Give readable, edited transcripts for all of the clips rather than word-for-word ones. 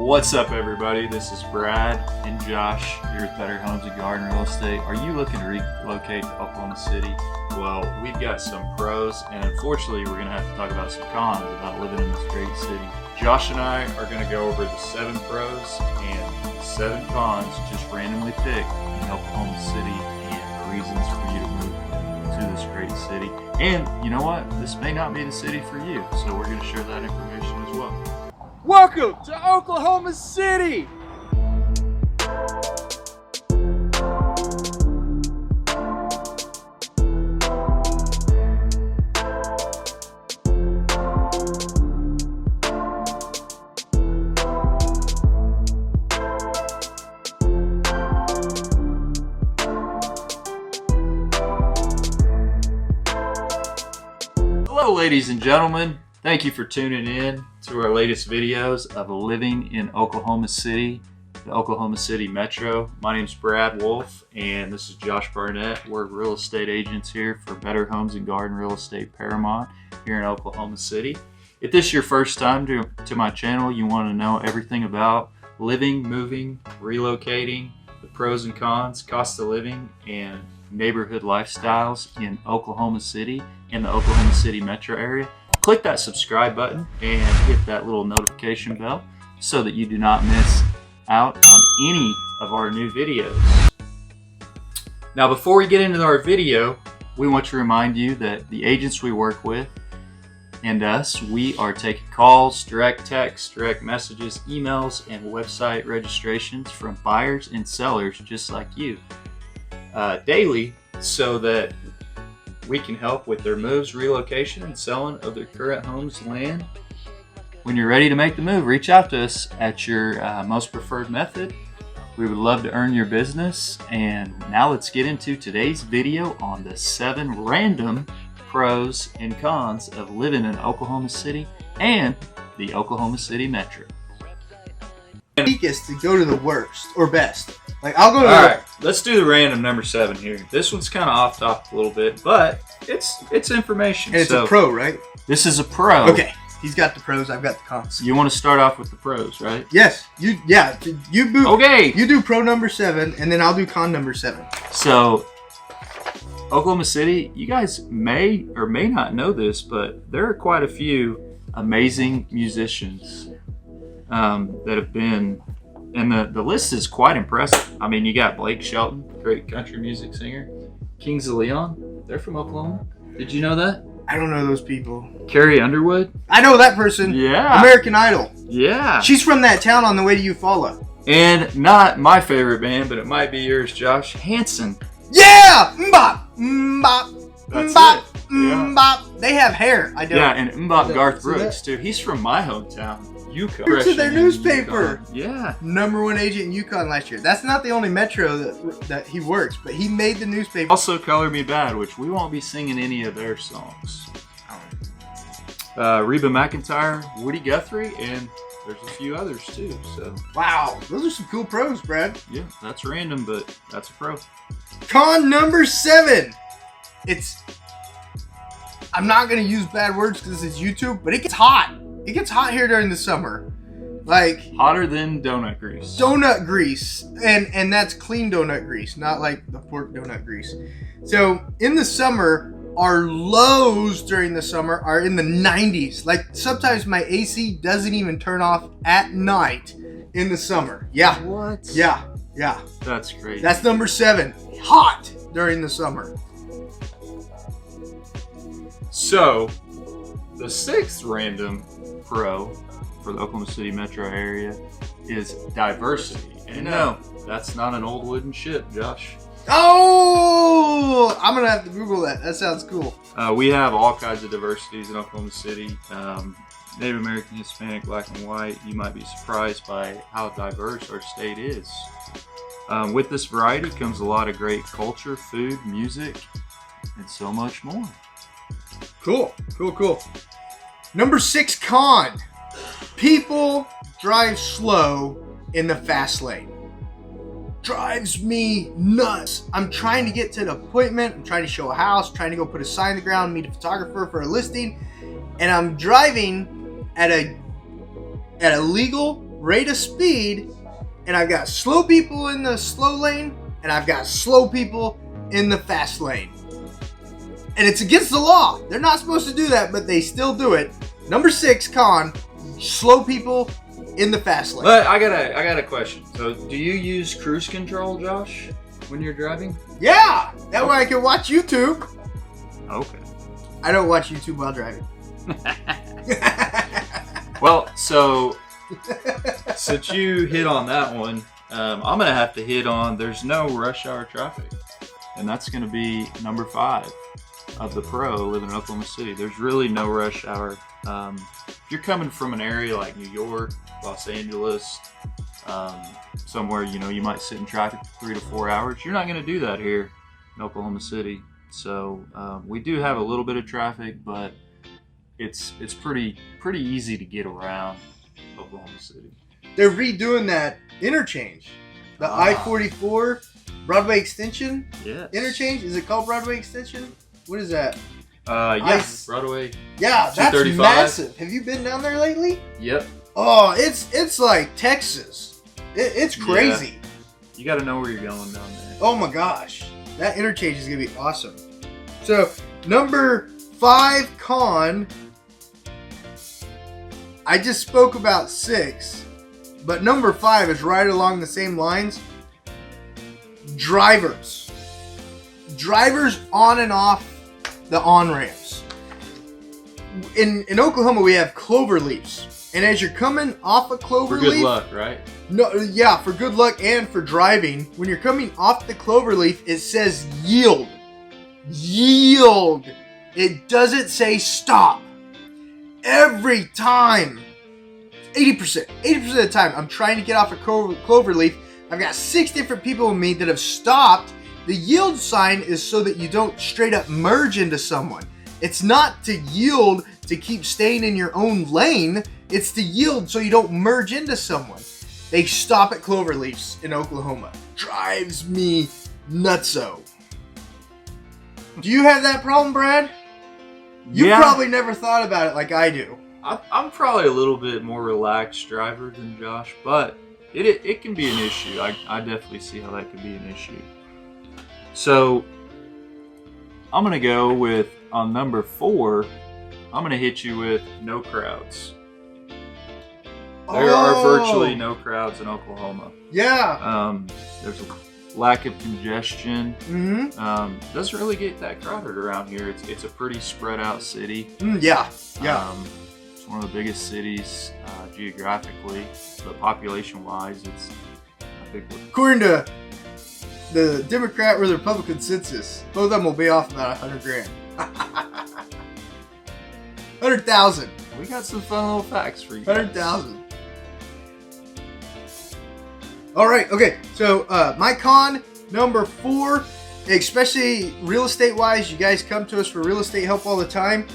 What's up, everybody? This is Brad and Josh here with Better Homes and Garden Real Estate. Are you looking to relocate to Oklahoma City? Well, we've got some pros, and unfortunately, we're going to have to talk about some cons about living in this great city. Josh and I are going to go over the 7 pros and 7 cons, just randomly picked in Oklahoma City, and the reasons for you to move to this great city. And you know what? This may not be the city for you, so we're going to share that information as well. Welcome to Oklahoma City! Hello, ladies and gentlemen. Thank you for tuning in to our latest videos of living in Oklahoma City, the Oklahoma City Metro. My name's Brad Wolf, and this is Josh Barnett. We're real estate agents here for Better Homes and Garden Real Estate Paramount here in Oklahoma City. If this is your first time to my channel, you want to know everything about living, moving, relocating, the pros and cons, cost of living, and neighborhood lifestyles in Oklahoma City and the Oklahoma City metro area, click that subscribe button and hit that little notification bell so that you do not miss out on any of our new videos. Now, before we get into our video, we want to remind you that the agents we work with and us, we are taking calls, direct texts, direct messages, emails, and website registrations from buyers and sellers just like you daily, so that we can help with their moves, relocation, and selling of their current homes, land. When you're ready to make the move, reach out to us at your most preferred method. We would love to earn your business. And now let's get into today's video on the 7 random pros and cons of living in Oklahoma City and the Oklahoma City Metro. Weakest to go to the worst or best. Like, I'll go to All right, let's do the random number 7 here. This one's kind of off topic a little bit, but it's information. And it's a pro, right? This is a pro. Okay, he's got the pros, I've got the cons. You want to start off with the pros, right? Yes, you Okay. You do pro number 7, and then I'll do con number 7. So, Oklahoma City, you guys may or may not know this, but there are quite a few amazing musicians that have been, and the list is quite impressive. I mean, you got Blake Shelton, great country music singer. Kings of Leon, they're from Oklahoma. Did you know that? I don't know those people. Carrie Underwood? I know that person. Yeah. American Idol. Yeah. She's from that town on the way to Eufaula. And not my favorite band, but it might be yours, Josh. Hanson. Yeah! Mbop! Mbop! That's Mbop! it. Yeah. Mbop! They have hair. I don't. Yeah, and Mbop Garth See that? Brooks, too. He's from my hometown, Yukon. To their newspaper. Yeah. #1 agent in Yukon last year. That's not the only metro that he works, but he made the newspaper. Also, Color Me Bad, which we won't be singing any of their songs. Reba McEntire, Woody Guthrie, and there's a few others too. So Wow, those are some cool pros, Brad. yeah, that's random, but that's a pro. Con number 7. I'm not going to use bad words because it's YouTube, but it gets hot. It gets hot here during the summer. Like, Hotter than donut grease. donut grease. And that's clean donut grease, not like the pork donut grease. So in the summer, our lows during the summer are in the 90s. Like, sometimes my AC doesn't even turn off at night in the summer. Yeah. What? Yeah. That's great. That's number 7. Hot during the summer. So, the 6th random pro for the Oklahoma City metro area is diversity. And no, that's not an old wooden ship, Josh. Oh, I'm going to have to Google that. That sounds cool. We have all kinds of diversities in Oklahoma City. Native American, Hispanic, Black, and White. You might be surprised by how diverse our state is. With this variety comes a lot of great culture, food, music, and so much more. Cool. Number 6 con. People drive slow in the fast lane. Drives me nuts. I'm trying to get to an appointment. I'm trying to show a house, trying to go put a sign on the ground, meet a photographer for a listing. And I'm driving at a legal rate of speed, and I've got slow people in the slow lane, and I've got slow people in the fast lane. And it's against the law. They're not supposed to do that, but they still do it. Number 6 con, slow people in the fast lane. But I got a question. So, do you use cruise control, Josh, when you're driving? Yeah, that way I can watch YouTube. Okay. I don't watch YouTube while driving. Well, so since you hit on that one, I'm gonna have to hit on there's no rush hour traffic, and that's gonna be number 5 of the pro living in Oklahoma City. There's really no rush hour. If you're coming from an area like New York, Los Angeles, somewhere you might sit in traffic for 3 to 4 hours, you're not gonna do that here in Oklahoma City. So we do have a little bit of traffic, but it's pretty easy to get around Oklahoma City. They're redoing that interchange, the I-44 Broadway Extension interchange. Is it called Broadway Extension? What is that? Yes, Broadway. Yeah, that's massive. Have you been down there lately? Yep. Oh, it's like Texas. It's crazy. Yeah. You got to know where you're going down there. Oh my gosh, that interchange is gonna be awesome. So number 5 con. I just spoke about 6, but number 5 is right along the same lines. Drivers on and off the on-ramps. In Oklahoma, we have clover leaves, and as you're coming off a clover leaf, for good luck, right? No, yeah, for good luck and for driving. When you're coming off the clover leaf, it says yield. Yield. It doesn't say stop. Every time, 80% of the time, I'm trying to get off a clover leaf. I've got 6 different people with me that have stopped. The yield sign is so that you don't straight up merge into someone. It's not to yield to keep staying in your own lane. It's to yield so you don't merge into someone. They stop at clover leaves in Oklahoma. Drives me nutso. Do you have that problem, Brad? You probably never thought about it like I do. I'm probably a little bit more relaxed driver than Josh, but it can be an issue. I definitely see how that could be an issue. So I'm going to go with, on number 4, I'm going to hit you with no crowds. There are virtually no crowds in Oklahoma. Yeah. There's a lack of congestion. Mm-hmm. Doesn't really get that crowded around here. It's a pretty spread out city. Yeah. It's one of the biggest cities geographically, but population wise, it's a big one. According to the Democrat or the Republican census, both of them will be off about $100,000. 100,000. We got some fun little facts for you. 100,000. All right. Okay. So my con number 4, especially real estate wise, you guys come to us for real estate help all the time.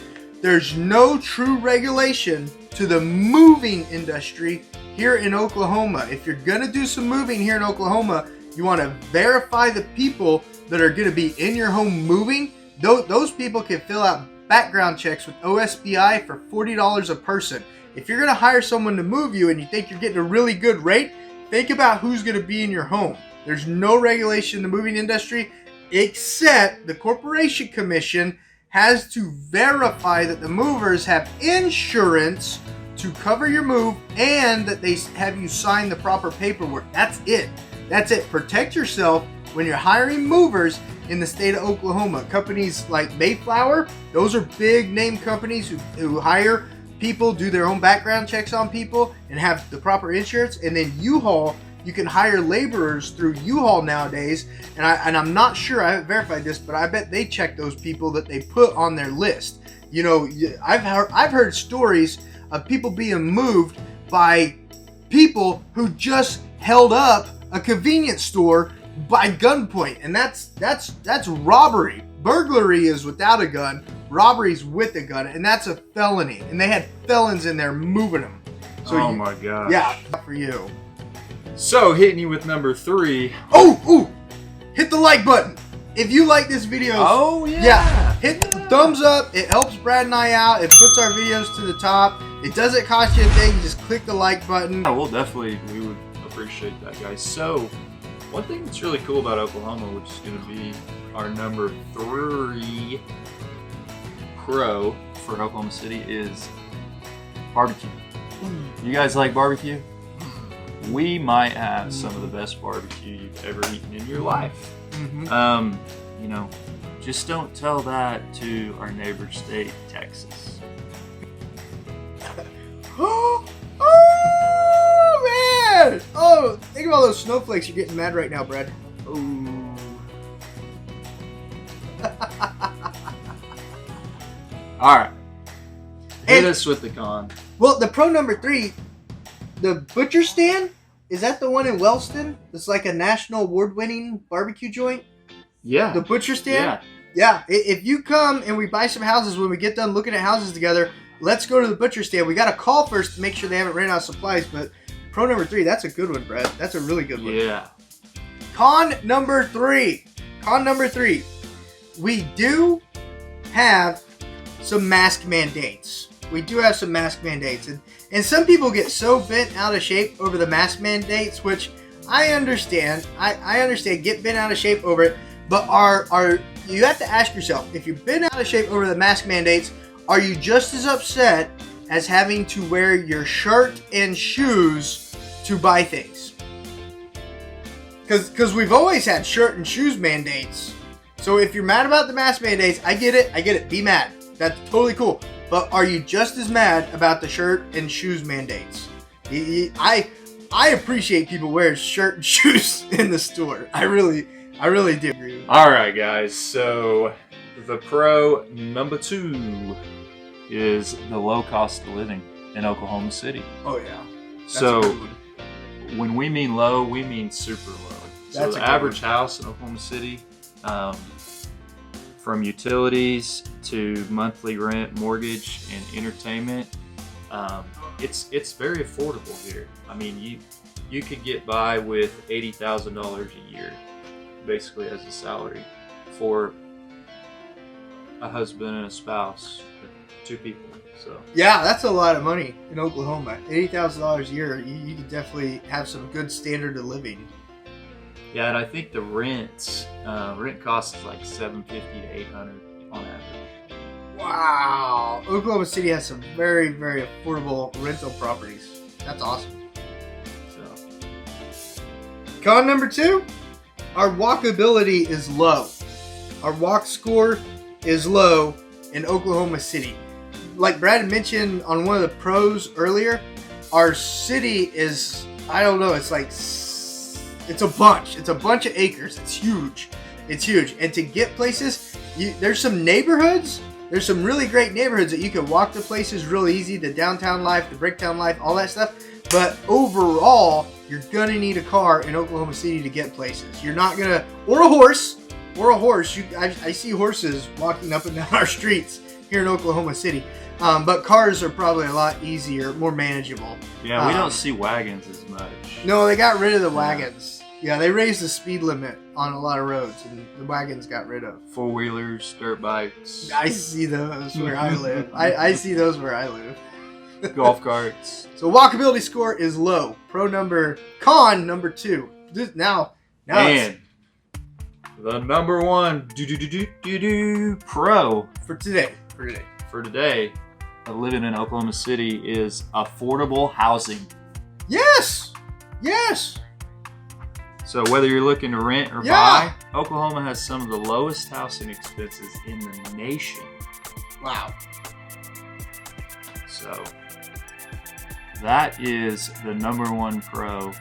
There's no true regulation to the moving industry here in Oklahoma. If you're gonna do some moving here in Oklahoma, you want to verify the people that are going to be in your home moving. Those people can fill out background checks with OSBI for $40 a person. If you're going to hire someone to move you and you think you're getting a really good rate, think about who's going to be in your home. There's no regulation in the moving industry, except the Corporation Commission has to verify that the movers have insurance to cover your move and that they have you sign the proper paperwork. That's it. That's it. Protect yourself when you're hiring movers in the state of Oklahoma. Companies like Mayflower, those are big name companies who hire people, do their own background checks on people, and have the proper insurance. And then U-Haul, you can hire laborers through U-Haul nowadays. And I'm not sure, I haven't verified this, but I bet they check those people that they put on their list. You know, I've heard stories of people being moved by people who just held up a convenience store by gunpoint, and that's robbery. Burglary is without a gun, robbery's with a gun, and that's a felony. And they had felons in there moving them. So oh my gosh. Yeah, for you. So hitting you with number 3. Oh, hit the like button if you like this video. Oh yeah. Hit the thumbs up. It helps Brad and I out. It puts our videos to the top. It doesn't cost you a thing. Just click the like button. Yeah, we would appreciate that, guys. So, one thing that's really cool about Oklahoma, which is going to be our number 3 pro for Oklahoma City, is barbecue. You guys like barbecue? We might have some of the best barbecue you've ever eaten in your life. You know, just don't tell that to our neighbor state, Texas. Oh man! Oh, think of all those snowflakes. You're getting mad right now, Brad. Ooh. All right. Hit us with the con. Well, the pro number 3, the Butcher Stand. Is that the one in Wellston? It's like a national award-winning barbecue joint. Yeah. The Butcher Stand. Yeah. If you come and we buy some houses, when we get done looking at houses together, let's go to the Butcher Stand. We got to call first to make sure they haven't ran out of supplies. But pro number 3, that's a good one, Brad. That's a really good one. Yeah. Con number 3. We do have some mask mandates. And some people get so bent out of shape over the mask mandates, which I understand. I understand, get bent out of shape over it. But you have to ask yourself, if you've been out of shape over the mask mandates, are you just as upset as having to wear your shirt and shoes to buy things? Because we've always had shirt and shoes mandates. So if you're mad about the mask mandates, I get it. Be mad. That's totally cool. But are you just as mad about the shirt and shoes mandates? I appreciate people wearing shirt and shoes in the store. I really do. All right, guys. So the pro number 2 is the low cost of living in Oklahoma City. Oh yeah. So when we mean low, we mean super low. So the average house in Oklahoma City, from utilities to monthly rent, mortgage, and entertainment, it's very affordable here. I mean, you could get by with $80,000 a year, basically as a salary for a husband and a spouse, 2 people. So yeah, that's a lot of money in Oklahoma. $80,000 a year, you could definitely have some good standard of living. Yeah, and I think the rent cost is like $750 to $800 on average. Wow, Oklahoma City has some very, very affordable rental properties. That's awesome. So, con number 2, our walkability is low. Our walk score is low in Oklahoma City. Like Brad mentioned on one of the pros earlier, our city is, I don't know, it's like, it's a bunch of acres. It's huge. And to get places, there's some neighborhoods. There's some really great neighborhoods that you can walk to places real easy. The downtown life, the Bricktown life, all that stuff. But overall, you're going to need a car in Oklahoma City to get places. You're not going to, or a horse. I see horses walking up and down our streets here in Oklahoma City. But cars are probably a lot easier, more manageable. Yeah, we don't see wagons as much. No, they got rid of the wagons. Yeah, they raised the speed limit on a lot of roads, and the wagons got rid of. 4-wheelers, dirt bikes. I see those where I live. I see those where I live. Golf carts. So walkability score is low. Con number 2. Now and the number 1 pro for today of living in Oklahoma City is affordable housing. Yes. So whether you're looking to rent or buy, Oklahoma has some of the lowest housing expenses in the nation. Wow. So that is the number 1 pro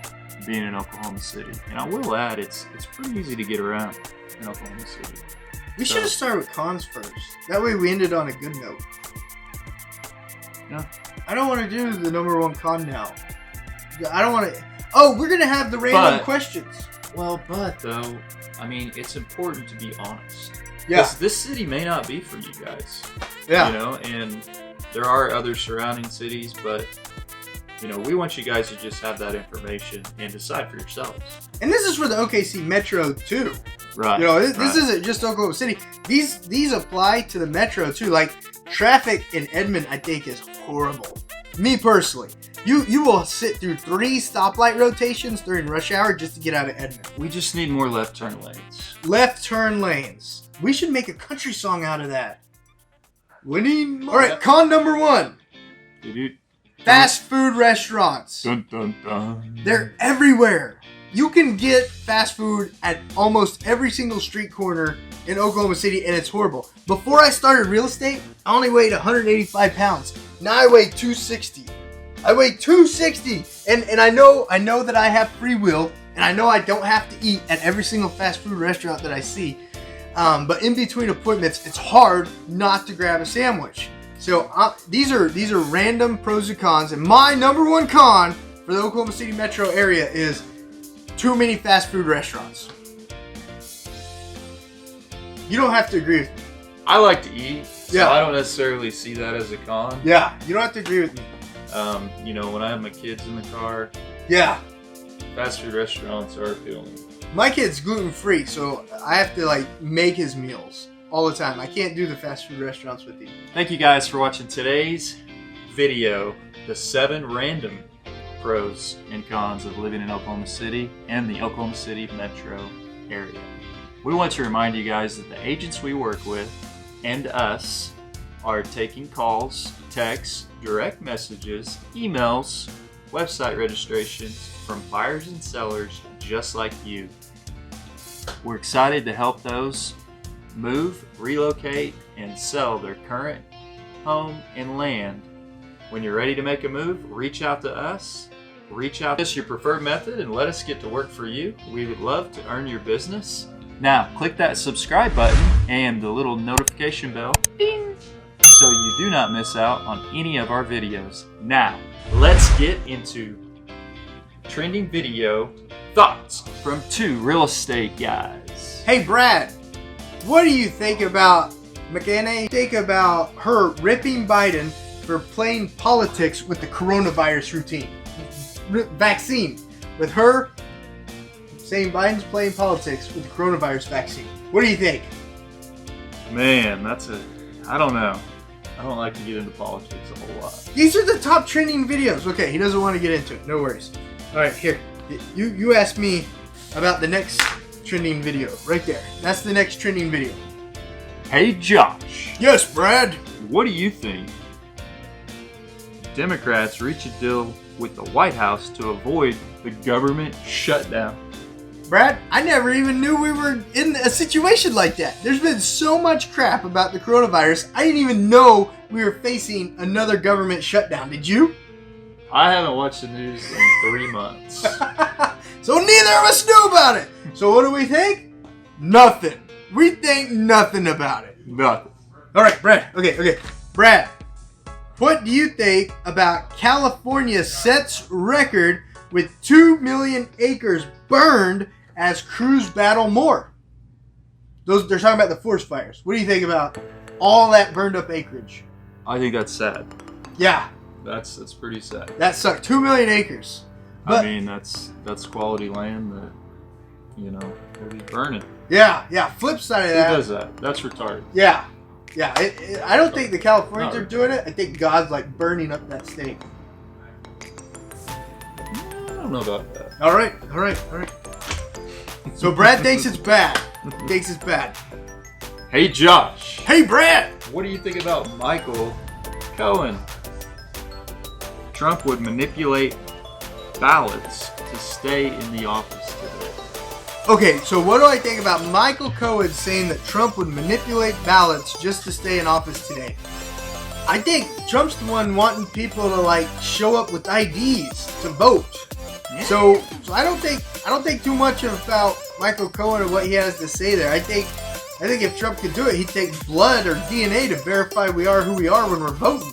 being in Oklahoma City. And I will add, it's pretty easy to get around in Oklahoma City. We should have started with cons first. That way we ended on a good note. Yeah. I don't want to do the number 1 con now. I don't want to... Oh, we're going to have the random questions. Well, but though, I mean, it's important to be honest. Yeah. This city may not be for you guys. Yeah. You know, and there are other surrounding cities, but, you know, we want you guys to just have that information and decide for yourselves. And this is for the OKC Metro, too. Right. You know, this isn't just Oklahoma City. These apply to the Metro, too. Like, traffic in Edmond, I think, is horrible. Me personally, you will sit through 3 stoplight rotations during rush hour just to get out of Edmond. We just need more left turn lanes. Left turn lanes. We should make a country song out of that. Winning. All right, con number 1. Fast food restaurants. Dun, dun, dun. They're everywhere. You can get fast food at almost every single street corner in Oklahoma City, and it's horrible. Before I started real estate, I only weighed 185 pounds. Now I weigh 260. I weigh 260, and I know that I have free will, and I know I don't have to eat at every single fast food restaurant that I see. But in between appointments, it's hard not to grab a sandwich. So these are random pros and cons, and my number 1 con for the Oklahoma City metro area is too many fast food restaurants. You don't have to agree with me. I like to eat, so Yeah. I don't necessarily see that as a con. Yeah, you don't have to agree with me. You know, when I have my kids in the car, Yeah, fast food restaurants are appealing. my kid's gluten-free, so I have to like make his meals all the time. I can't do the fast food restaurants with you. Thank you guys for watching today's video, the 7 random pros and cons of living in Oklahoma City and the Oklahoma City metro area. We want to remind you guys that the agents we work with and us are taking calls, texts, direct messages, emails, website registrations from buyers and sellers just like you. We're excited to help those move, relocate, and sell their current home and land. When you're ready to make a move, reach out to us. Reach out to us your preferred method and let us get to work for you. We would love to earn your business. Now, click that subscribe button and the little notification bell, ding, so you do not miss out on any of our videos. Now, let's get into trending video thoughts from 2 real estate guys. Hey Brad, what do you think about McKinney? Think about her ripping Biden for playing politics with the coronavirus vaccine. With her saying Biden's playing politics with the coronavirus vaccine. What do you think? Man, I don't know. I don't like to get into politics a whole lot. These are the top trending videos. Okay, he doesn't want to get into it. No worries. All right, here. You asked me about the next trending video. Right there. That's the next trending video. Hey Josh, Yes, Brad. what do you think? Democrats reach a deal with the White House to avoid the government shutdown. Brad, I never even knew we were in a situation like that. There's been so much crap about the coronavirus, I didn't even know we were facing another government shutdown. Did you? I haven't watched the news in 3 months. So neither of us knew about it. So what do we think? Nothing. We think nothing about it. Nothing. All right, Brad. Okay. Brad, what do you think about California sets record with 2 million acres burned as crews battle more? They're talking about the forest fires. What do you think about all that burned up acreage? I think that's sad. Yeah, That's pretty sad. that sucked. 2 million acres. But, I mean, that's quality land that, you know, will be burning. yeah. Flip side of Who that. does that? That's retarded. Yeah. I don't think the Californians No. are doing it. I think God's like burning up that state. I don't know about that. All right. So Brad thinks it's bad. Hey Josh, Hey, Brad. what do you think about Michael Cohen? Trump would manipulate ballots to stay in the office today. Okay, so what do I think about Michael Cohen saying that Trump would manipulate ballots just to stay in office today? I think Trump's the one wanting people to like show up with IDs to vote. Yeah. So I don't think too much about Michael Cohen or what he has to say there. I think if Trump could do it, he'd take blood or DNA to verify we are who we are when we're voting.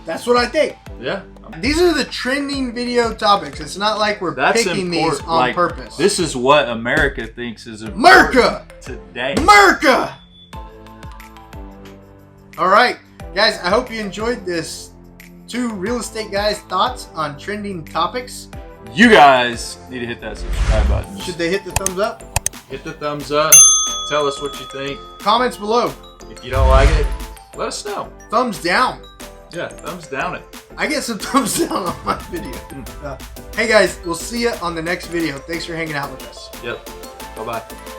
That's what I think. Yeah. These are the trending video topics. It's not like we're That's picking these important. on Like, purpose. This is what America thinks is important America! today. America! All right, guys, I hope you enjoyed this 2 real estate guys' thoughts on trending topics. You guys need to hit that subscribe button. Should they hit the thumbs up? Hit the thumbs up. Tell us what you think. Comments below. If you don't like it, let us know. Thumbs down. Yeah, thumbs down it. I get some thumbs down on my video. Hey guys, we'll see you on the next video. Thanks for hanging out with us. Yep. Bye-bye.